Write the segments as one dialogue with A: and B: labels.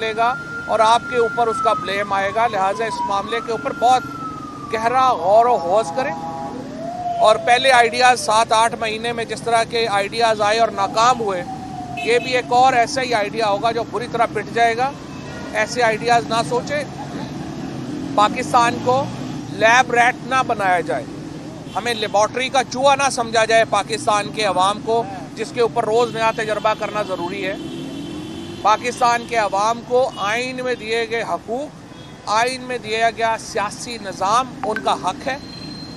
A: लेगा और आपके ऊपर उसका ब्लेम आएगा। लिहाजा इस मामले के ऊपर बहुत गहरा गौर व हौज करें और पहले आइडियाज़ 7-8 महीने में जिस तरह के आइडियाज़ आए और नाकाम हुए, ये भी एक और ऐसा ही आइडिया होगा जो बुरी तरह पिट जाएगा। ऐसे आइडियाज़ ना सोचें। पाकिस्तान को लैब रैट ना बनाया जाए, हमें लेबॉर्ट्री का चूहा ना समझा जाए पाकिस्तान के अवाम को, जिसके ऊपर रोज़ नया तजर्बा करना ज़रूरी है। पाकिस्तान के अवाम को आइन में दिए गए हकूक़, आइन में दिया गया सियासी निज़ाम उनका हक है।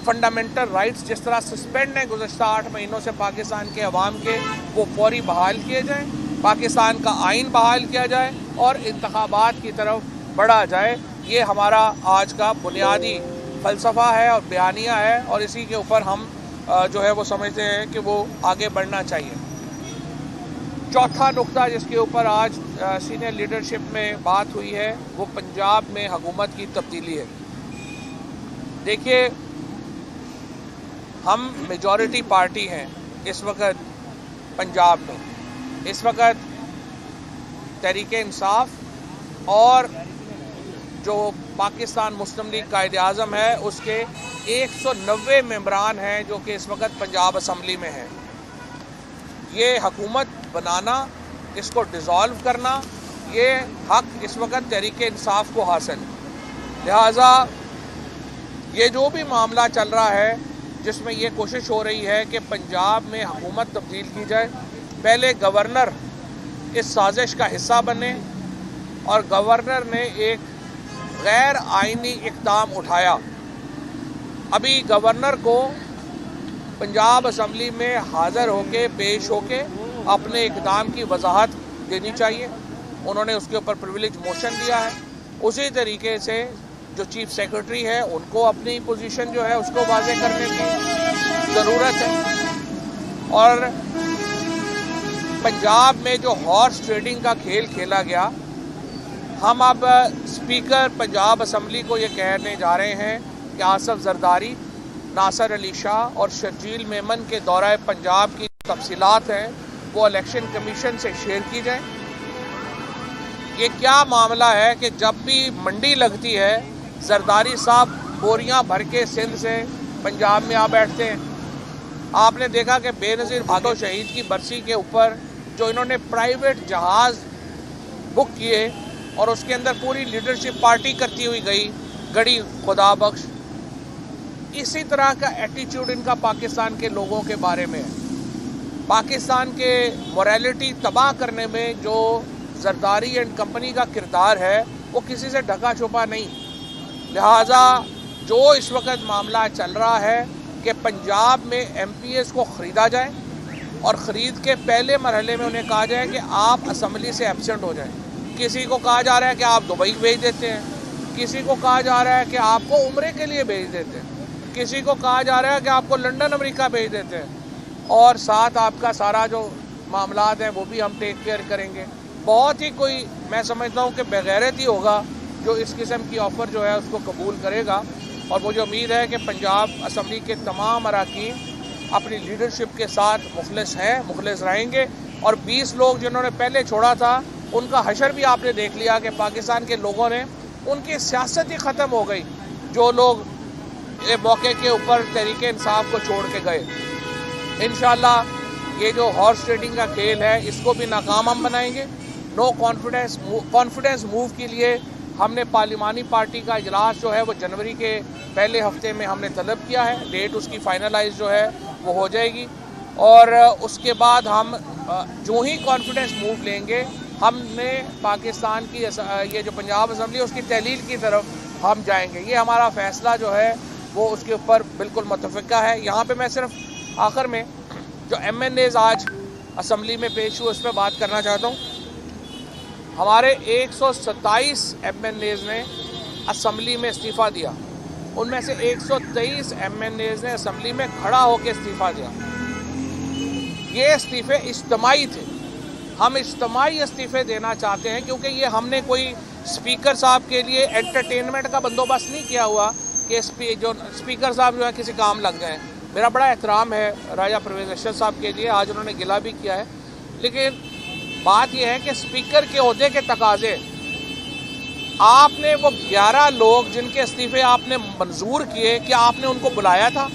A: फंडामेंटल राइट्स जिस तरह सस्पेंड हैं गुज़श्ता 8 महीनों से पाकिस्तान के अवाम के, वो फौरी बहाल किए जाएँ, पाकिस्तान का आइन बहाल किया जाए और इंतखाबात की तरफ बढ़ा जाए। ये हमारा आज का बुनियादी फ़लसफ़ा है और बयानिया है और इसी के ऊपर हम जो है वो समझते हैं कि वो आगे बढ़ना चाहिए। चौथा नुक्ता जिसके ऊपर आज सीनियर लीडरशिप में बात हुई है वो पंजाब में हुकूमत की तब्दीली है। देखिए, हम मेजॉरिटी पार्टी हैं इस वक्त पंजाब में। इस वक्त तहरीक इंसाफ और जो पाकिस्तान मुस्लिम लीग कायद-ए-आज़म है उसके 190 मेंबरान हैं जो कि इस वक्त पंजाब असम्बली में हैं। ये हुकूमत बनाना, इसको डिज़ोल्व करना, ये हक इस वक्त तहरीक इंसाफ को हासिल है। लिहाजा ये जो भी मामला चल रहा है जिसमें ये कोशिश हो रही है कि पंजाब में हुकूमत तब्दील की जाए, पहले गवर्नर इस साजिश का हिस्सा बने और गवर्नर ने एक गैर आइनी इक़दाम उठाया। अभी गवर्नर को पंजाब असम्बली में हाज़िर होके पेश होके अपने इक़दाम की वजाहत देनी चाहिए। उन्होंने उसके ऊपर प्रिविलेज मोशन दिया है। उसी तरीके से जो चीफ सेक्रेटरी है उनको अपनी पोजीशन जो है उसको वाज़े करने की ज़रूरत है। और पंजाब में जो हॉर्स ट्रेडिंग का खेल खेला गया, हम अब स्पीकर पंजाब असम्बली को ये कहने जा रहे हैं कि आसफ जरदारी, नासिर अली शाह और शर्जील मेमन के दौरा पंजाब की तफसीलात हैं वो इलेक्शन कमीशन से शेयर की जाए। ये क्या मामला है कि जब भी मंडी लगती है जरदारी साहब बोरियां भर के सिंध से पंजाब में आ बैठते हैं। आपने देखा कि बेनज़ीर भुट्टो शहीद की बरसी के ऊपर जो इन्होंने प्राइवेट जहाज़ बुक किए और उसके अंदर पूरी लीडरशिप पार्टी करती हुई गड़ी खुदा बख्श। इसी तरह का एटीट्यूड इनका पाकिस्तान के लोगों के बारे में है। पाकिस्तान के मोरालिटी तबाह करने में जो जरदारी एंड कंपनी का किरदार है वो किसी से ढका छुपा नहीं। लिहाजा जो इस वक्त मामला चल रहा है कि पंजाब में MPs को ख़रीदा जाए और ख़रीद के पहले मरहले में उन्हें कहा जाए कि आप असम्बली से एब्सेंट हो जाएं। किसी को कहा जा रहा है कि आप दुबई भेज देते हैं, किसी को कहा जा रहा है कि आपको उम्रे के लिए भेज देते हैं, किसी को कहा जा रहा है कि आपको लंदन अमेरिका भेज देते हैं और साथ आपका सारा जो मामलात हैं वो भी हम टेक केयर करेंगे। बहुत ही कोई मैं समझता हूँ कि बेगैरत ही होगा जो इस किस्म की ऑफ़र जो है उसको कबूल करेगा। और मुझे उम्मीद है कि पंजाब असम्बली के तमाम अरकान अपनी लीडरशिप के साथ मुखलिस हैं, मुखलिस रहेंगे। और 20 लोग जिन्होंने पहले छोड़ा था उनका हशर भी आपने देख लिया कि पाकिस्तान के लोगों ने, उनकी सियासत ही ख़त्म हो गई। जो लोग ये मौके के ऊपर तहरीक इंसाफ को छोड़ के गए। इंशाअल्लाह ये जो हॉर्स ट्रेडिंग का खेल है इसको भी नाकाम हम बनाएंगे। नो कॉन्फिडेंस मूव के लिए हमने पार्लिमानी पार्टी का इजलास जो है वो जनवरी के पहले हफ्ते में हमने तलब किया है। डेट उसकी फाइनलाइज जो है वो हो जाएगी और उसके बाद हम जो ही कॉन्फिडेंस मूव लेंगे हमने पाकिस्तान की ये जो पंजाब असम्बली है उसकी तहलील की तरफ हम जाएंगे। ये हमारा फ़ैसला जो है वो उसके ऊपर बिल्कुल मुतफ़िक़ा है। यहाँ पे मैं सिर्फ आखिर में जो MNAs आज असम्बली में पेश हुए उस पर बात करना चाहता हूँ। हमारे 127 MNAs ने असम्बली में इस्तीफ़ा दिया, उनमें से 123 MNAs ने असम्बली में खड़ा होकर इस्तीफ़ा दिया। ये इस्तीफ़े इज्तिमाई थे। हम इज्तिमाई इस्तीफ़े देना चाहते हैं क्योंकि ये हमने कोई स्पीकर साहब के लिए एंटरटेनमेंट का बंदोबस्त नहीं किया हुआ कि जो स्पीकर साहब जो है किसी काम लग जाएं। मेरा बड़ा एहतराम है राजा परवेज़ अशरफ साहब के लिए, आज उन्होंने गिला भी किया है, लेकिन बात यह है कि स्पीकर के ओहदे के तकाजे आपने वो 11 लोग जिनके इस्तीफे आपने मंजूर किए, क्या आपने उनको बुलाया था?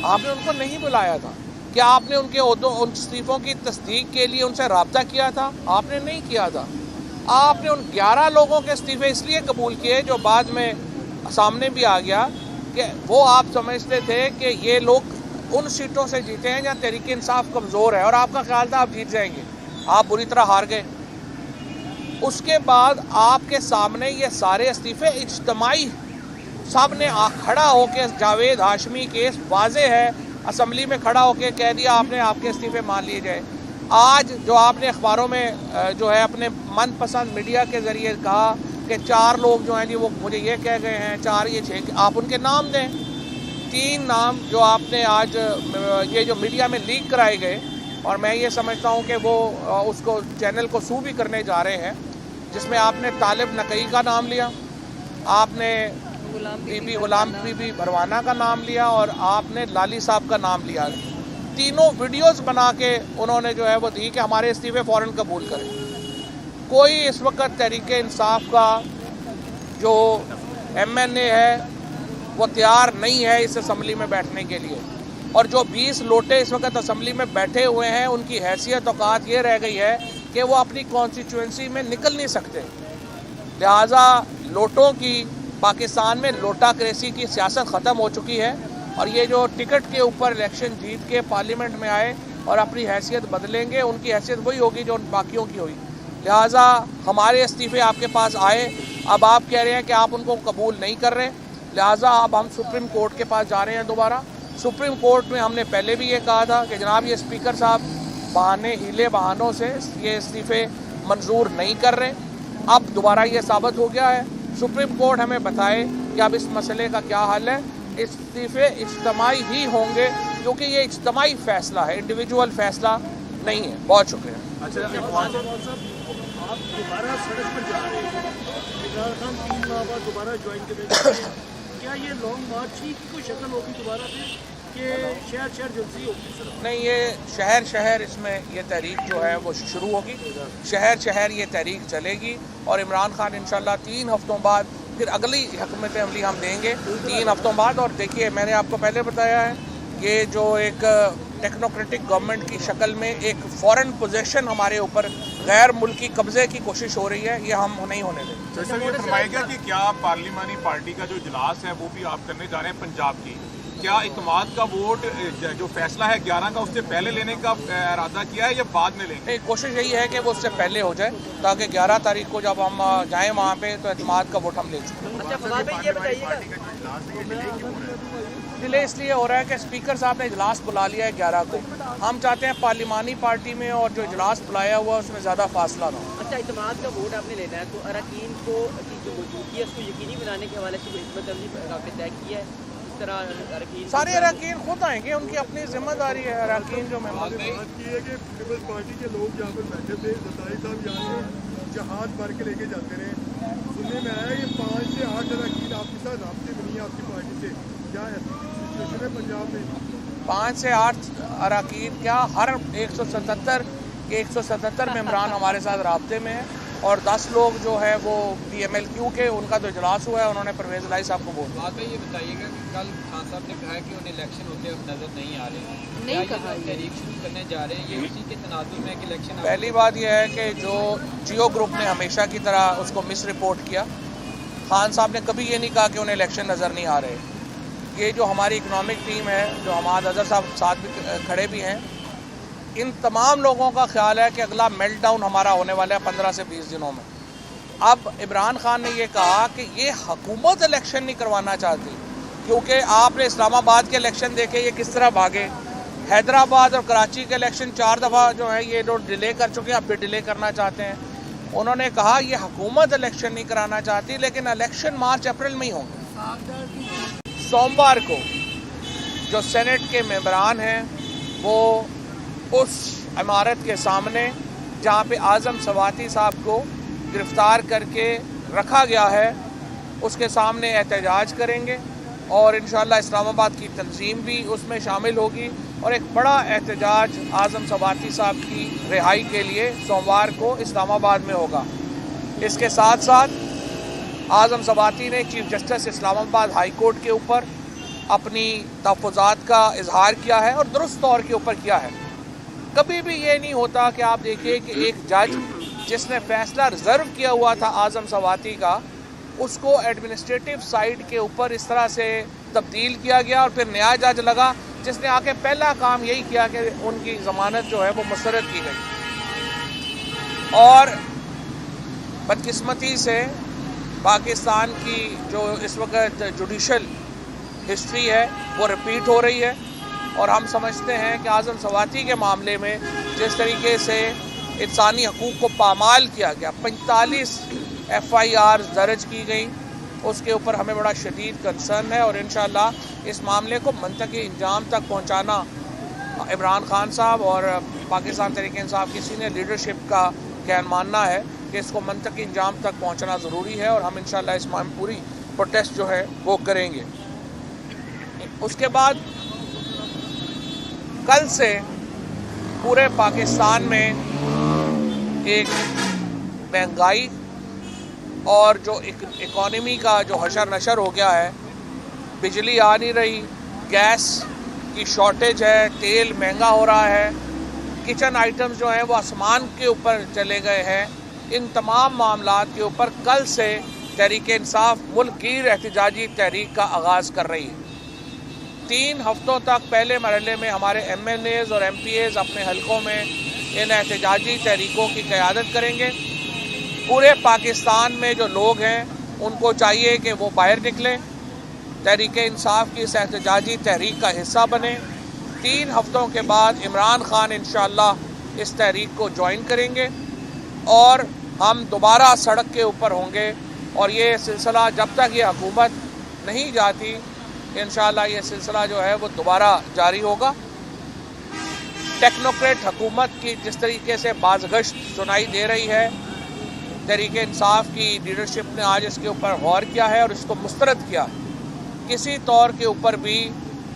A: आपने उनको नहीं बुलाया था। क्या आपने उनके उन इस्तीफों की तस्दीक के लिए उनसे रब्ता किया था? आपने नहीं किया था। आपने उन 11 लोगों के इस्तीफे इसलिए कबूल किए, जो बाद में सामने भी आ गया कि वो आप समझते थे कि ये लोग उन सीटों से जीते हैं जहाँ तहरीक इंसाफ कमज़ोर है, और आपका ख्याल था आप जीत जाएंगे। आप बुरी तरह हार गए। उसके बाद आपके सामने ये सारे इस्तीफे इज्तमाई, सब ने खड़ा होकर, जावेद हाशमी केस वाजे है, असम्बली में खड़ा होकर कह दिया आपने, आपके इस्तीफे मान लिए जाए। आज जो आपने अखबारों में जो है अपने मनपसंद मीडिया के ज़रिए कहा कि 4 लोग जो हैं जी वो मुझे ये कह गए हैं, 4 ये 6, आप उनके नाम दें। 3 नाम जो आपने आज ये जो मीडिया में लीक कराए गए, और मैं ये समझता हूँ कि वो उसको चैनल को सू भी करने जा रहे हैं, जिसमें आपने तालिब नकई का नाम लिया, आपने बीबी गुलाम बीबी भरवाना का नाम लिया, और आपने लाली साहब का नाम लिया। तीनों वीडियोस बना के उन्होंने जो है वो दी कि हमारे इस्तीफे फ़ौरन कबूल करें। कोई इस वक्त तहरीक इंसाफ का जो MNA है वो तैयार नहीं है इस असम्बली में बैठने के लिए, और जो 20 लोटे इस वक्त असम्बली में बैठे हुए हैं उनकी हैसियत औकात ये रह गई है कि वो अपनी कॉन्स्टिट्यूंसी में निकल नहीं सकते। लिहाजा लोटों की, पाकिस्तान में लोटाक्रेसी की सियासत ख़त्म हो चुकी है, और ये जो टिकट के ऊपर इलेक्शन जीत के पार्लियामेंट में आए और अपनी हैसियत बदलेंगे, उनकी हैसियत वही होगी जो उन बाकियों की हुई। लिहाजा हमारे इस्तीफे आपके पास आए, अब आप कह रहे हैं कि आप उनको कबूल नहीं कर रहे, लिहाजा अब हम सुप्रीम कोर्ट के पास जा रहे हैं दोबारा। सुप्रीम कोर्ट में हमने पहले भी ये कहा था कि जनाब ये स्पीकर साहब बहाने, हीले बहानों से ये इस्तीफे मंजूर नहीं कर रहे। अब दोबारा ये साबित हो गया है। सुप्रीम कोर्ट हमें बताए कि अब इस मसले का क्या हल है। इस्तीफे इज्तमाई ही होंगे, क्योंकि ये इज्तमाई फैसला है, इंडिविजुअल फैसला नहीं है। बहुत शुक्रिया।
B: अच्छा, आप दोबारा सड़क पर जा रहे हैं, इमरान खान 3 माह बाद दोबारा ज्वाइन करेंगे, क्या ये लॉन्ग मार्च की कोई शक्ल होगी दोबारा फिर, कि शहर शहर जलसी होगी?
A: नहीं, ये शहर शहर इसमें ये तहरीक जो है वो शुरू होगी। शहर शहर ये तहरीक चलेगी, और इमरान खान इंशाल्लाह 3 हफ्तों बाद फिर अगली हुकूमत अमली हम देंगे 3 हफ्तों बाद। और देखिए, मैंने आपको पहले बताया है, ये जो एक टेक्नोक्रेटिक गवर्नमेंट की शक्ल में एक फॉरेन पोजेशन हमारे ऊपर गैर मुल्की कब्जे की कोशिश हो रही है, ये हम नहीं होने देंगे।
C: तो सर ये फरमाएगा कि क्या पार्लिमानी पार्टी का जो इजलास है वो भी आप करने जा रहे हैं पंजाब की, क्या इत्मीनान का वोट जो फैसला है 11 का उससे पहले लेने का इरादा किया है या बाद में लेंगे?
A: कोशिश यही है कि वो उससे पहले हो जाए, ताकि 11 तारीख को जब हम जाएं वहाँ पे तो इत्मीनान का वोट हम ले चुके। डिले इसलिए हो रहा है कि स्पीकर साहब ने इजलास बुला लिया है 11 को। हम चाहते हैं पार्लिमानी पार्टी में और जो इजलास बुलाया हुआ है उसमें ज़्यादा फासला ना हो।
D: अच्छा, इत्मीनान का वोट आपने लेना है, तो अरकान को जो मौजूदगी है उसको यकीनी बनाने के हवाले से हिकमत अमली आपने तय किया है? इस तरह
A: सारे अरकान खुद आएंगे, उनकी अपनी जिम्मेदारी है। अरकान जो मेहमान
B: बात की है कि पीपल्स पार्टी के लोग जहाँ पर बैठे थे, जताई साहब यहाँ से जहाज भर के लेके जाते रहे, सुनने में आया ये 5 से 8 अरकान आपके साथ राब्ते में नहीं है आपकी पार्टी से, क्या सिचुएशन है पंजाब में?
A: 5 से 8 अरकान क्या, हर 177 के 177 मेम्बरान हमारे साथ राब्ते में है, और 10 लोग जो है वो PMLQ के, उनका तो इजलास हुआ है, उन्होंने परवेज़ लाई साहब को बोला।
E: बाद में ये बताइएगा कि कल खान साहब ने कहा कि उन्हें इलेक्शन होते हुए नजर नहीं आ रहे हैं, नहीं कहा तहरीक शुरू करने जा रहे हैं, ये उसी के तनाजुर में कि इलेक्शन।
A: पहली बात यह है कि जो जियो ग्रुप ने हमेशा की तरह उसको मिस रिपोर्ट किया, खान साहब ने कभी ये नहीं कहा कि उन्हें इलेक्शन नज़र नहीं आ रहे। ये जो हमारी इकनॉमिक टीम है, जो हमाद अजहर साहब साथ भी खड़े भी हैं, इन तमाम लोगों का ख्याल है कि अगला मेल्टडाउन हमारा होने वाला है 15 से 20 दिनों में। अब इमरान खान ने ये कहा कि ये हुकूमत इलेक्शन नहीं करवाना चाहती, क्योंकि आपने इस्लामाबाद के इलेक्शन देखे ये किस तरह भागे, हैदराबाद और कराची के इलेक्शन 4 दफ़ा जो है ये जो डिले कर चुके हैं, अब फिर डिले करना चाहते हैं। उन्होंने कहा ये हुकूमत इलेक्शन नहीं कराना चाहती, लेकिन इलेक्शन मार्च अप्रैल में ही होंगे। सोमवार को जो सेनेट के मेंबरान हैं वो उस इमारत के सामने जहाँ पे आज़म सवाती साहब को गिरफ़्तार करके रखा गया है, उसके सामने एहतजाज करेंगे, और इंशाअल्लाह इस्लामाबाद की तंजीम भी उसमें शामिल होगी, और एक बड़ा एहतजाज आज़म सवाती साहब की रिहाई के लिए सोमवार को इस्लामाबाद में होगा। इसके साथ साथ आज़म सवाती ने chief justice Islamabad high court के ऊपर अपनी तहफ़्फ़ुज़ात का इजहार किया है और दुरुस्त तौर के ऊपर किया है। कभी भी ये नहीं होता कि आप देखिए कि एक जज जिसने फ़ैसला रिज़र्व किया हुआ था आज़म सवाती का, उसको एडमिनिस्ट्रेटिव साइड के ऊपर इस तरह से तब्दील किया गया और फिर नया जज लगा जिसने आके पहला काम यही किया कि उनकी ज़मानत जो है वो मुस्तरद की गई। और बदकिस्मती से पाकिस्तान की जो इस वक्त जुडिशल हिस्ट्री है वो रिपीट हो रही है और हम समझते हैं कि आज़म सवाती के मामले में जिस तरीके से इंसानी हकूक़ को पामाल किया गया, 45 FIR दर्ज की गई, उसके ऊपर हमें बड़ा शदीद कंसर्न है और इंशाअल्लाह इस मामले को मंतकी इंजाम तक पहुंचाना इमरान खान साहब और पाकिस्तान तहरीक इंसाफ की सीनियर लीडरशिप का कहन मानना है कि इसको मंतकी इंजाम तक पहुंचना ज़रूरी है और हम इंशाअल्लाह इस मामले पूरी प्रोटेस्ट जो है वो करेंगे। उसके बाद कल से पूरे पाकिस्तान में एक महंगाई और जो इकॉनमी का जो हशर नशर हो गया है, बिजली आ नहीं रही, गैस की शॉर्टेज है, तेल महंगा हो रहा है, किचन आइटम्स जो हैं वो आसमान के ऊपर चले गए हैं। इन तमाम मामलात के ऊपर कल से तहरीक इंसाफ मुल्क की एहतजाजी तहरीक का आगाज़ कर रही है। 3 हफ्तों तक पहले मरहले में हमारे MNAs और MPAs अपने हलकों में इन एहतजाजी तहरीकों की क़यादत करेंगे। पूरे पाकिस्तान में जो लोग हैं उनको चाहिए कि वो बाहर निकलें, तहरीक इंसाफ की इस एहतजाजी तहरीक का हिस्सा बने। 3 हफ्तों के बाद इमरान खान इंशाअल्लाह इस तहरीक को ज्वाइन करेंगे और हम दोबारा सड़क के ऊपर होंगे और ये सिलसिला जब तक ये हुकूमत नहीं जाती इंशाअल्लाह ये सिलसिला जो है वो दोबारा जारी होगा। टेक्नोक्रेट हुकूमत की जिस तरीके से बाज़गश्त सुनाई दे रही है, तहरीक इंसाफ की लीडरशिप ने आज इसके ऊपर गौर किया है और इसको मुस्तरद किया। किसी तौर के ऊपर भी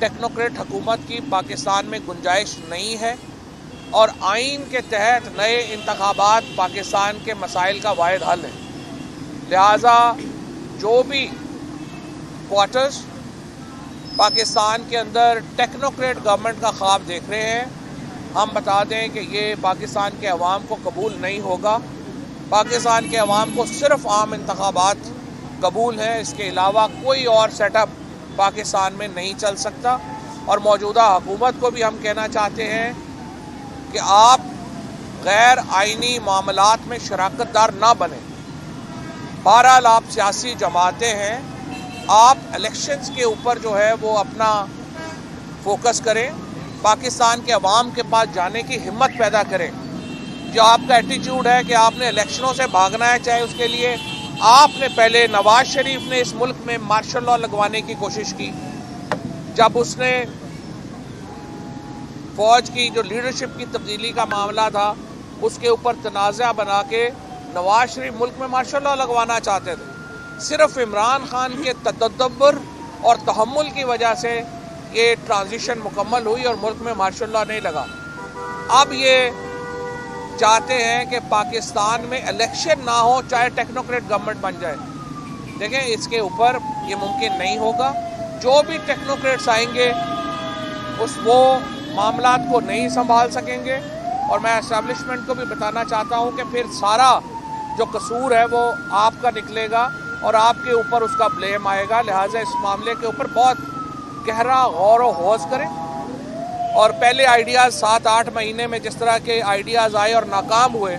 A: टेक्नोक्रेट हुकूमत की पाकिस्तान में गुंजाइश नहीं है और आइन के तहत नए इंतखाबात पाकिस्तान के मसाइल का वाहिद हल है। लिहाजा जो भी क्वार्टर्स पाकिस्तान के अंदर टेक्नोक्रेट गवर्नमेंट का ख्वाब देख रहे हैं, हम बता दें कि ये पाकिस्तान के अवाम को कबूल नहीं होगा। पाकिस्तान के अवाम को सिर्फ आम इंतखाबात कबूल है, इसके अलावा कोई और सेटअप पाकिस्तान में नहीं चल सकता। और मौजूदा हुकूमत को भी हम कहना चाहते हैं कि आप गैर आइनी मामलात में शराकतदार ना बने। बहरहाल आप सियासी जमातें हैं, आप इलेक्शंस के ऊपर जो है वो अपना फोकस करें, पाकिस्तान के अवाम के पास जाने की हिम्मत पैदा करें। जो आपका एटीट्यूड है कि आपने इलेक्शनों से भागना है, चाहे उसके लिए आपने पहले नवाज शरीफ ने इस मुल्क में मार्शल लॉ लगवाने की कोशिश की, जब उसने फौज की जो लीडरशिप की तब्दीली का मामला था उसके ऊपर तनाज़ा बना के नवाज शरीफ मुल्क में मार्शल लॉ लगवाना चाहते थे। सिर्फ इमरान खान के तदब्बर और तहम्मुल की वजह से ये ट्रांजिशन मुकम्मल हुई और मुल्क में मार्शल लॉ नहीं लगा। अब ये चाहते हैं कि पाकिस्तान में इलेक्शन ना हो चाहे टेक्नोक्रेट गवर्नमेंट बन जाए। देखें, इसके ऊपर ये मुमकिन नहीं होगा। जो भी टेक्नोक्रेट्स आएंगे वो मामलात को नहीं संभाल सकेंगे और मैं एस्टेब्लिशमेंट को भी बताना चाहता हूं कि फिर सारा जो कसूर है वो आपका निकलेगा और आपके ऊपर उसका ब्लेम आएगा। लिहाजा इस मामले के ऊपर बहुत गहरा गौर व होश करें और पहले आइडियाज़ 7-8 महीने में जिस तरह के आइडियाज़ आए और नाकाम हुए,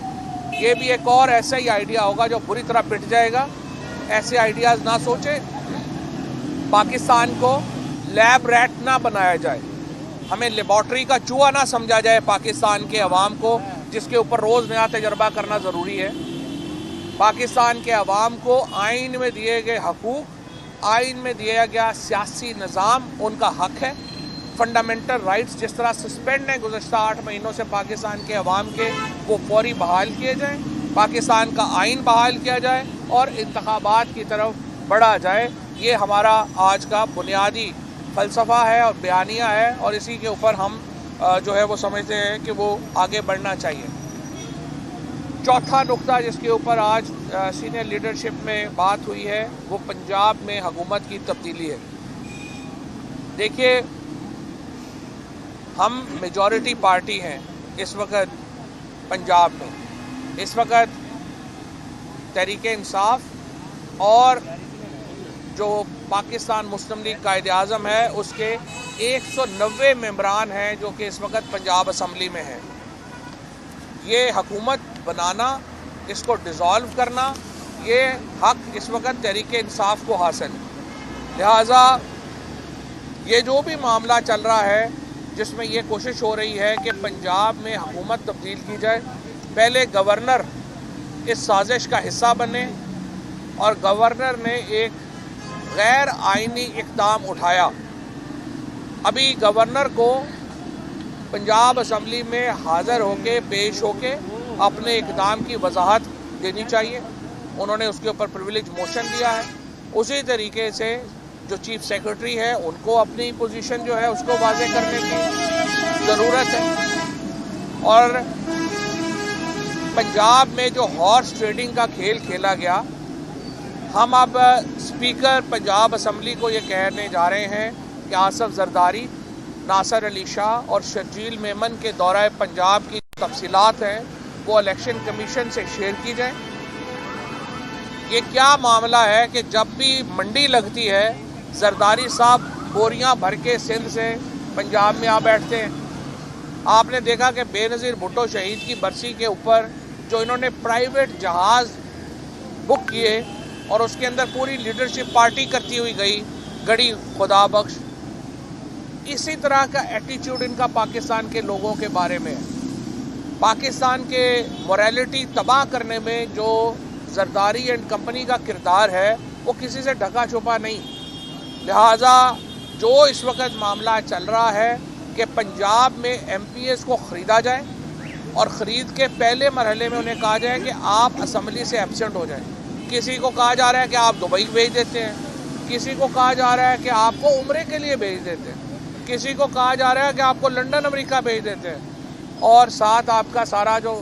A: ये भी एक और ऐसा ही आइडिया होगा जो बुरी तरह पिट जाएगा। ऐसे आइडियाज़ ना सोचें, पाकिस्तान को लैब रैट ना बनाया जाए, हमें लेबॉर्ट्री का चूहा ना समझा जाए पाकिस्तान के अवाम को, जिसके ऊपर रोज़ नया तजर्बा करना ज़रूरी है। पाकिस्तान के अवाम को आइन में दिए गए हकूक़, आइन में दिया गया सियासी निज़ाम उनका हक है। फंडामेंटल राइट्स जिस तरह सस्पेंड हैं गुज़श्ता 8 महीनों से पाकिस्तान के अवाम के, वो फौरी बहाल किए जाएँ, पाकिस्तान का आइन बहाल किया जाए और इंतखाबात की तरफ बढ़ा जाए। ये हमारा आज का बुनियादी फ़लसफ़ा है और बयानिया है और इसी के ऊपर हम जो है वो समझते हैं कि वो आगे बढ़ना चाहिए। चौथा नुक्ता जिसके ऊपर आज सीनियर लीडरशिप में बात हुई है वो पंजाब में हुकूमत की तब्दीली है। देखिए, हम मेजॉरिटी पार्टी हैं इस वक्त पंजाब में। इस वक्त तहरीक इंसाफ और जो पाकिस्तान मुस्लिम लीग कायद-ए-आज़म है उसके 190 मेंबरान हैं जो कि इस वक्त पंजाब असम्बली में हैं। ये हुकूमत बनाना, इसको डिज़ोल्व करना, ये हक इस वक्त तहरीक इंसाफ को हासिल है। लिहाजा ये जो भी मामला चल रहा है जिसमें ये कोशिश हो रही है कि पंजाब में हुकूमत तब्दील की जाए, पहले गवर्नर इस साजिश का हिस्सा बने और गवर्नर ने एक गैर आइनी इक़दाम उठाया। अभी गवर्नर को पंजाब असम्बली में हाज़िर होके पेश होके अपने इक़दाम की वजाहत देनी चाहिए। उन्होंने उसके ऊपर प्रिविलेज मोशन दिया है। उसी तरीके से जो चीफ सेक्रेटरी है उनको अपनी पोजीशन जो है उसको वाज़ेह करने की ज़रूरत है। और पंजाब में जो हॉर्स ट्रेडिंग का खेल खेला गया, हम अब स्पीकर पंजाब असम्बली को ये कहने जा रहे हैं कि आसफ जरदारी, नासर अली शाह और शर्जील मेमन के दौरा पंजाब की तफसीलात हैं वो इलेक्शन कमीशन से शेयर की जाए। ये क्या मामला है कि जब भी मंडी लगती है जरदारी साहब बोरियां भर के सिंध से पंजाब में आ बैठते हैं। आपने देखा कि बेनज़ीर भुट्टो शहीद की बरसी के ऊपर जो इन्होंने प्राइवेट जहाज़ बुक किए और उसके अंदर पूरी लीडरशिप पार्टी करती हुई गई, गड़ी खुदा बख्श। इसी तरह का एटीट्यूड इनका पाकिस्तान के लोगों के बारे में है। पाकिस्तान के मोरालिटी तबाह करने में जो जरदारी एंड कंपनी का किरदार है वो किसी से ढका छुपा नहीं। लिहाजा जो इस वक्त मामला चल रहा है कि पंजाब में MPs को ख़रीदा जाए और ख़रीद के पहले मरहले में उन्हें कहा जाए कि आप असम्बली से एब्सेंट हो जाएं। किसी को कहा जा रहा है कि आप दुबई भेज देते हैं, किसी को कहा जा रहा है कि आपको उम्रे के लिए भेज देते हैं, किसी को कहा जा रहा है कि आपको लंदन अमेरिका भेज देते हैं और साथ आपका सारा जो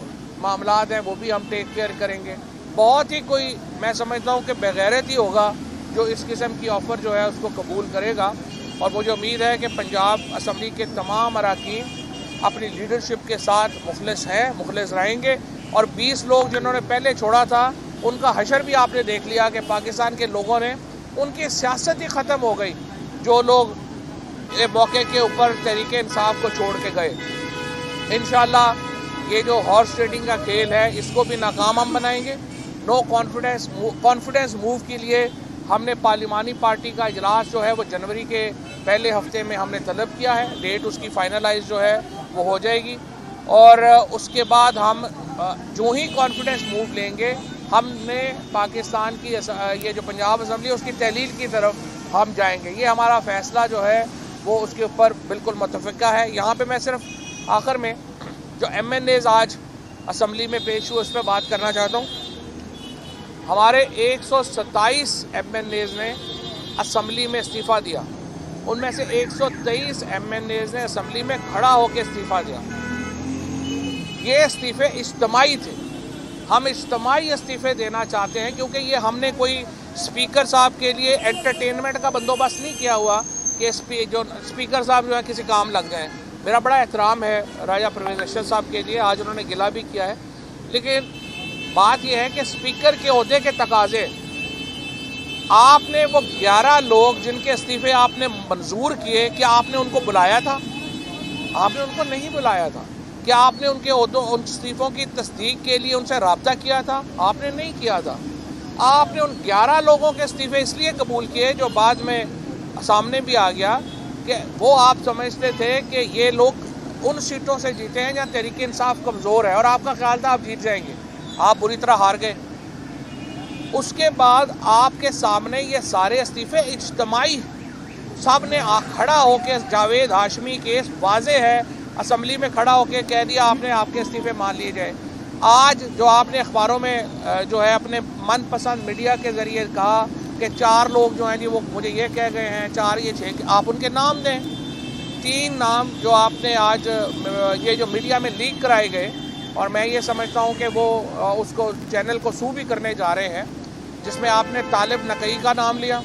A: मामलात हैं वो भी हम टेक केयर करेंगे। बहुत ही कोई, मैं समझता हूँ कि बेगैरत ही होगा जो इस किस्म की ऑफ़र जो है उसको कबूल करेगा। और मुझे उम्मीद है कि पंजाब असम्बली के तमाम अरकान अपनी लीडरशिप के साथ मुखलिस हैं, मुखलिस रहेंगे। और 20 लोग जिन्होंने पहले छोड़ा था उनका हशर भी आपने देख लिया कि पाकिस्तान के लोगों ने, उनकी सियासत ही ख़त्म हो गई। जो लोग ये मौके के ऊपर तहरीक इंसाफ को छोड़ के गए। इंशाअल्लाह ये जो हॉर्स ट्रेडिंग का खेल है इसको भी नाकाम हम बनाएंगे। नो कॉन्फिडेंस मूव के लिए हमने पार्लिमानी पार्टी का इजलास जो है वो जनवरी के पहले हफ्ते में हमने तलब किया है। डेट उसकी फाइनलाइज जो है वो हो जाएगी और उसके बाद हम जो ही कॉन्फिडेंस मूव लेंगे हमने पाकिस्तान की ये जो पंजाब असम्बली है उसकी तहलील की तरफ हम जाएंगे। ये हमारा फ़ैसला जो है वो उसके ऊपर बिल्कुल मुतफ़िक़ा है। यहाँ पे मैं सिर्फ आखिर में जो MNAs आज असम्बली में पेश हुए उस पर बात करना चाहता हूँ। हमारे 127 MNAs ने असम्बली में इस्तीफ़ा दिया, उनमें से 123 MNAs ने असम्बली में खड़ा होकर इस्तीफ़ा दिया। ये इस्तीफ़े इज्तिमाई थे। हम इज्तिमाई इस्तीफ़े देना चाहते हैं क्योंकि ये हमने कोई स्पीकर साहब के लिए एंटरटेनमेंट का बंदोबस्त नहीं किया हुआ कि जो स्पीकर साहब जो है किसी काम लग जाएं। मेरा बड़ा एहतराम है राजा परवेज़ अशरफ साहब के लिए, आज उन्होंने गिला भी किया है, लेकिन बात यह है कि स्पीकर के ओहदे के तकाजे, आपने वो 11 लोग जिनके इस्तीफ़े आपने मंजूर किए, क्या आपने उनको बुलाया था? आपने उनको नहीं बुलाया था। क्या आपने उनके उन इस्तीफ़ों की तस्दीक के लिए उनसे रब्ता किया था? आपने नहीं किया था। आपने उन 11 लोगों के इस्तीफ़े इसलिए कबूल किए जो बाद में सामने भी आ गया कि वो आप समझते थे कि ये लोग उन सीटों से जीते हैं जहाँ तहरीक इंसाफ कमज़ोर है और आपका ख्याल था आप जीत जाएंगे, आप बुरी तरह हार गए। उसके बाद आपके सामने ये सारे इस्तीफ़े इज्तिमाई सब ने खड़ा होकर, जावेद हाशमी केस वाज़े है, असम्बली में खड़ा होकर कह दिया आपने, आपके इस्तीफ़े मान लिए जाए। आज जो आपने अखबारों में जो है अपने मनपसंद मीडिया के ज़रिए कहा कि 4 लोग जो हैं जी वो मुझे ये कह गए हैं, 4 ये 6, आप उनके नाम दें। 3 नाम जो आपने आज ये जो मीडिया में लीक कराए गए, और मैं ये समझता हूँ कि वो उसको चैनल को सू भी करने जा रहे हैं, जिसमें आपने तालिब नकई का नाम लिया,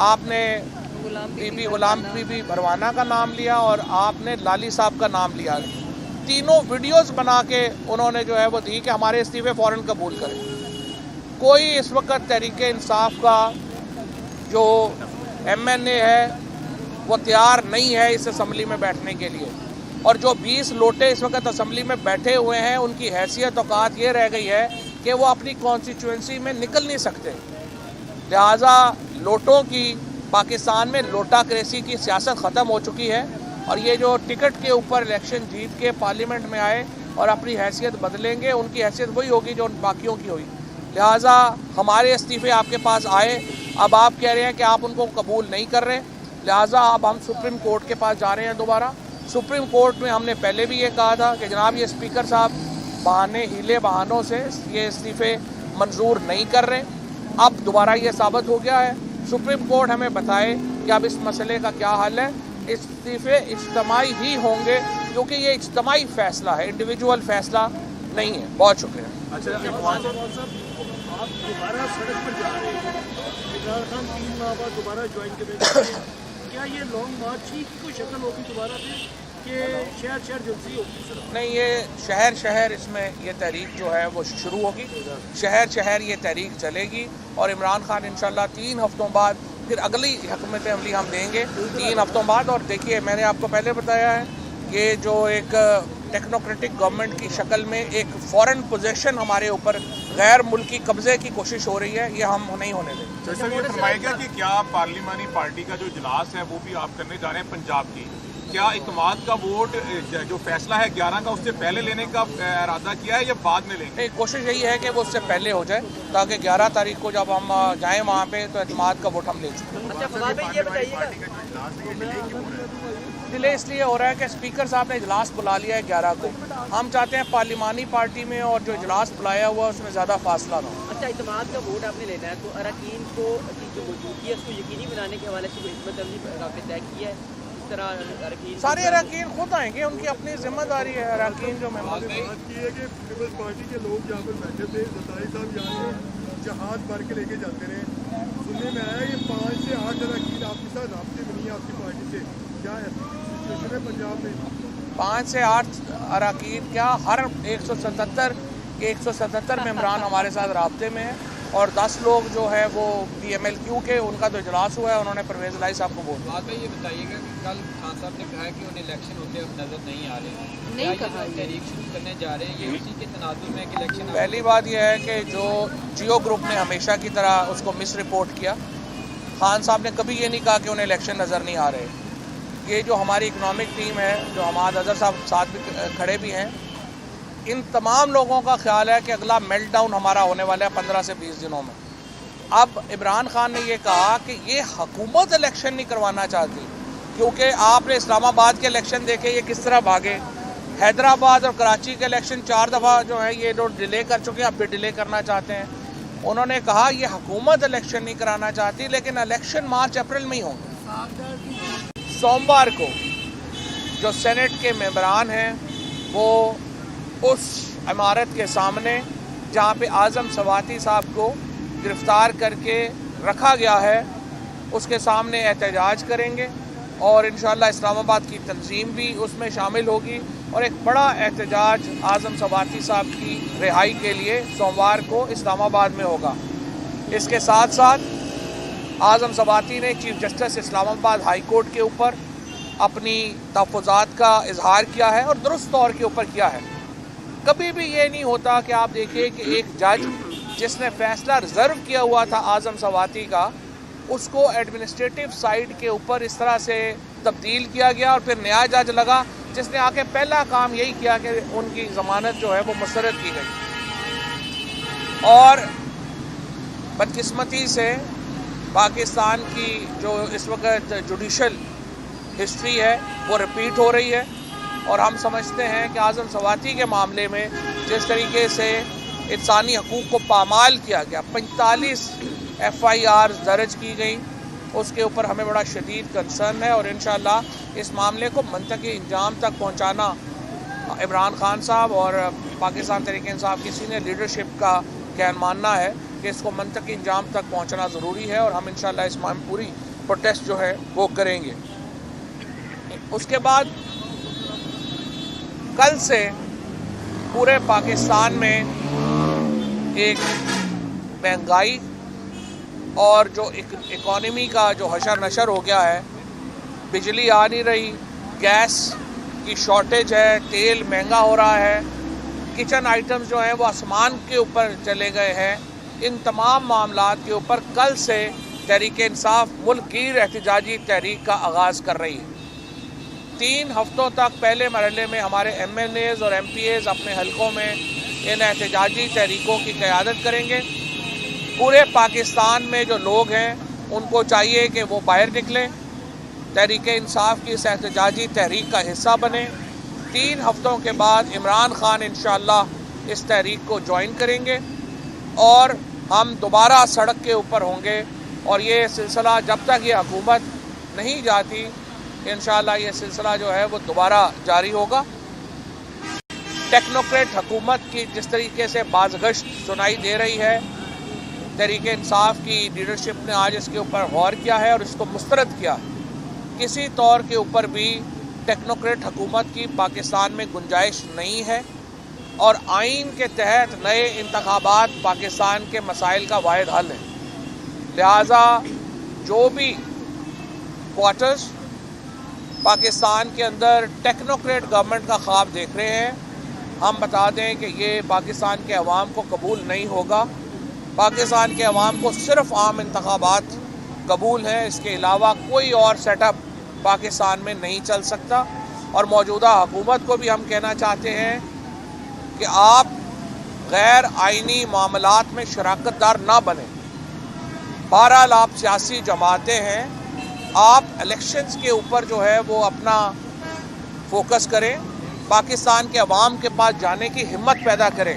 A: आपने बीबी गुलाम बीबी भरवाना का नाम लिया और आपने लाली साहब का नाम लिया। तीनों वीडियोस बना के उन्होंने जो है वो दी कि हमारे इस्तीफे फ़ौरन कबूल करें। कोई इस वक्त तहरीके इंसाफ का जो MNA है वो तैयार नहीं है इस असम्बली में बैठने के लिए, और जो 20 लोटे इस वक्त असम्बली में बैठे हुए हैं उनकी हैसियत औकात ये रह गई है कि वो अपनी कॉन्स्टिट्यूंसी में निकल नहीं सकते। लिहाजा लोटों की पाकिस्तान में लोटाक्रेसी की सियासत ख़त्म हो चुकी है, और ये जो टिकट के ऊपर इलेक्शन जीत के पार्लियामेंट में आए और अपनी हैसियत बदलेंगे, उनकी हैसियत वही होगी जो बाकियों की हुई। लिहाजा हमारे इस्तीफ़े आपके पास आए, अब आप कह रहे हैं कि आप उनको कबूल नहीं कर रहे, लिहाजा अब हम सुप्रीम कोर्ट के पास जा रहे हैं दोबारा। सुप्रीम कोर्ट में हमने पहले भी ये कहा था कि जनाब ये स्पीकर साहब बहाने हीले बहानों से ये इस्तीफ़े मंजूर नहीं कर रहे। अब दोबारा ये साबित हो गया है। सुप्रीम कोर्ट हमें बताए कि अब इस मसले का क्या हल है। इस्तीफ़े इज्तिमाई ही होंगे क्योंकि ये इज्तिमाई फ़ैसला है, इंडिविजुअल फ़ैसला नहीं है। बहुत शुक्रिया।
B: आप दोबारा सड़क पर जा रहे हैं, इमरान खान 3 माह बाद दोबारा ज्वाइन करेंगे, क्या ये लॉन्ग मार्च की कोई शक्ल होगी दोबारा से कि शहर जल्दी होगी?
A: नहीं, ये शहर इसमें ये तहरीक जो है वो शुरू होगी, शहर ये तहरीक चलेगी, और इमरान खान इंशाल्लाह 3 हफ्तों बाद फिर अगली हुकूमत अमली हम देंगे 3 हफ्तों बाद। और देखिए, मैंने आपको पहले बताया है, ये जो एक टेक्नोक्रेटिक गवर्नमेंट की शक्ल में एक फॉरेन पोजेशन हमारे ऊपर गैर मुल्की कब्जे की कोशिश हो रही है, ये हम नहीं होने देंगे।
C: तो सर ये फरमाएगा कि क्या पार्लिमानी पार्टी का जो इजलास है वो भी आप करने जा रहे हैं पंजाब की, क्या इत्मीनान का वोट जो फैसला है 11 का उससे पहले लेने का इरादा किया है या बाद में लेंगे?
A: कोशिश यही है कि वो उससे पहले हो जाए ताकि 11 तारीख को जब हम जाएँ वहाँ पे तो इत्मीनान का वोट हम ले चुके।
D: अच्छा फवाद भाई, ये बताइएगा,
A: डिले इसलिए हो रहा है कि स्पीकर साहब ने इजलास बुला लिया है 11 को। हम चाहते हैं पार्लिमानी पार्टी में और जो इजलास बुलाया हुआ उसमें ज़्यादा फासला ना हो।
D: अच्छा इत्मीनान का वोट आपने लेना है, तो अरकान को की जो मौजूदगी है उसको यकीनी बनाने के हवाले से कोई हिकमत अमली आपने तय की है? इस तरह अरकान
A: सारे अरकान खुद आएंगे, उनकी अपनी जिम्मेदारी है। अरकान जो मेंबर
B: बात की है कि पीपल्स पार्टी के लोग यहाँ पर बैठे थे, जरदारी साहब यहाँ से जहाज भर के लेके जाते रहे, सुनने में आया ये 5 से 8 अरकान आपके साथ राब्ते में नहीं है आपकी पार्टी से, क्या सिचुएशन है पंजाब में? 5
A: से 8 अरकान क्या, हर 177 मेम्बरान हमारे साथ राब्ते में हैं, और 10 लोग जो है वो PMLQ के, उनका तो इजलास हुआ है, उन्होंने परवेज़ लाई साहब को बोला।
E: बात ये बताइएगा कि कल खान साहब ने कहा कि उन्हें इलेक्शन होते अब नजर नहीं आ रहे,
F: नहीं कहा,
E: तहरीक शुरू करने जा रहे हैं, ये उसी के तनाजुर में कि इलेक्शन।
A: पहली बात यह है कि जो जियो ग्रुप ने हमेशा की तरह उसको मिस रिपोर्ट किया। खान साहब ने कभी ये नहीं कहा कि उन्हें इलेक्शन नज़र नहीं आ रहे। ये जो हमारी इकनॉमिक टीम है, जो हमाद अजहर साहब साथ भी खड़े भी हैं, इन तमाम लोगों का ख्याल है कि अगला मेल्ट डाउन हमारा होने वाला है 15 से 20 दिनों में। अब इमरान खान ने ये कहा कि ये हुकूमत इलेक्शन नहीं करवाना चाहती, क्योंकि आपने इस्लामाबाद के इलेक्शन देखे ये किस तरह भागे, हैदराबाद और कराची के इलेक्शन 4 दफ़ा जो है ये जो डिले कर चुके हैं, अब भी डिले करना चाहते हैं। उन्होंने कहा ये हुकूमत इलेक्शन नहीं कराना चाहती, लेकिन इलेक्शन मार्च अप्रैल में ही होंगे। सोमवार को जो सेनेट के मेंबरान हैं वो उस इमारत के सामने जहाँ पे आज़म सवाती साहब को गिरफ़्तार करके रखा गया है उसके सामने एहतजाज करेंगे, और इंशाअल्लाह इस्लामाबाद की तंजीम भी उसमें शामिल होगी, और एक बड़ा एहतजाज आज़म सवाती साहब की रिहाई के लिए सोमवार को इस्लामाबाद में होगा। इसके साथ साथ आज़म सवाती ने chief justice Islamabad high court के ऊपर अपनी तहफ़्फ़ुज़ात का इजहार किया है, और दुरुस्त तौर के ऊपर किया है। कभी भी ये नहीं होता कि आप देखिए कि एक जज जिसने फ़ैसला रिज़र्व किया हुआ था आज़म सवाती का, उसको एडमिनिस्ट्रेटिव साइड के ऊपर इस तरह से तब्दील किया गया, और फिर नया जज लगा जिसने आके पहला काम यही किया कि उनकी ज़मानत जो है वो मुस्तरद की गई। और बदकिस्मती से पाकिस्तान की जो इस वक्त जुडिशल हिस्ट्री है वो रिपीट हो रही है, और हम समझते हैं कि आज़म सवाती के मामले में जिस तरीके से इंसानी हकूक़ को पामाल किया गया, 45 FIR दर्ज की गई, उसके ऊपर हमें बड़ा शदीद कंसर्न है, और इंशाअल्लाह इस मामले को मंतकी इंजाम तक पहुँचाना इमरान खान साहब और पाकिस्तान तहरीक इंसाफ की सीनियर लीडरशिप का कहन मानना है कि इसको मंतकी अंजाम तक पहुंचना ज़रूरी है और हम इंशाल्लाह इस माह में पूरी प्रोटेस्ट जो है वो करेंगे। उसके बाद कल से पूरे पाकिस्तान में एक महंगाई और जो इकॉनमी का जो हशर नशर हो गया है, बिजली आ नहीं रही, गैस की शॉर्टेज है, तेल महंगा हो रहा है, किचन आइटम्स जो हैं वो आसमान के ऊपर चले गए हैं। इन तमाम मामलात के ऊपर कल से तहरीक इंसाफ मुल्क की एहतजाजी तहरीक का आगाज़ कर रही है। 3 हफ्तों तक पहले मरहले में हमारे MNAs और MPAs अपने हलकों में इन एहतजाजी तहरीकों की क़यादत करेंगे। पूरे पाकिस्तान में जो लोग हैं उनको चाहिए कि वो बाहर निकलें, तहरीक इंसाफ की इस एहतजाजी तहरीक का हिस्सा बने। 3 हफ्तों के बाद इमरान खान इंशाअल्लाह इस तहरीक को ज्वाइन करेंगे और हम दोबारा सड़क के ऊपर होंगे और ये सिलसिला जब तक ये हुकूमत नहीं जाती इंशाअल्लाह ये सिलसिला जो है वो दोबारा जारी होगा। टेक्नोक्रेट हुकूमत की जिस तरीके से बाज़गश्त सुनाई दे रही है, तहरीक इंसाफ की लीडरशिप ने आज इसके ऊपर गौर किया है और इसको मुस्तरद किया। किसी तौर के ऊपर भी टेक्नोक्रेट हुकूमत की पाकिस्तान में गुंजाइश नहीं है और आइन के तहत नए इंतखाबात पाकिस्तान के मसाइल का वाहिद हल है। लिहाजा जो भी क्वार्टर्स पाकिस्तान के अंदर टेक्नोक्रेट गवर्नमेंट का ख्वाब देख रहे हैं, हम बता दें कि ये पाकिस्तान के अवाम को कबूल नहीं होगा। पाकिस्तान के अवाम को सिर्फ आम इंतखाबात कबूल है, इसके अलावा कोई और सेटअप पाकिस्तान में नहीं चल सकता। और मौजूदा हुकूमत को भी हम कहना चाहते हैं कि आप गैर आइनी मामलात में शराकतदार ना बने। बहरहाल आप सियासी जमातें हैं, आप इलेक्शंस के ऊपर जो है वो अपना फोकस करें, पाकिस्तान के अवाम के पास जाने की हिम्मत पैदा करें।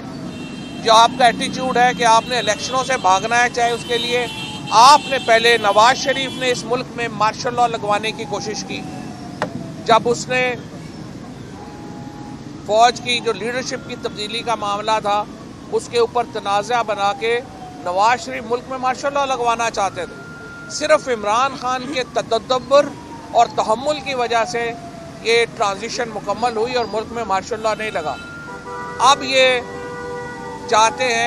A: जो आपका एटीट्यूड है कि आपने इलेक्शनों से भागना है, चाहे उसके लिए आपने पहले नवाज शरीफ ने इस मुल्क में मार्शल लॉ लगवाने की कोशिश की, जब उसने फौज की जो लीडरशिप की तब्दीली का मामला था उसके ऊपर तनाज़ा बना के नवाज शरीफ मुल्क में मार्शल लॉ लगवाना चाहते थे। सिर्फ इमरान खान के तदब्बर और तहम्मुल की वजह से ये ट्रांजिशन मुकम्मल हुई और मुल्क में मार्शल लॉ नहीं लगा। अब ये चाहते हैं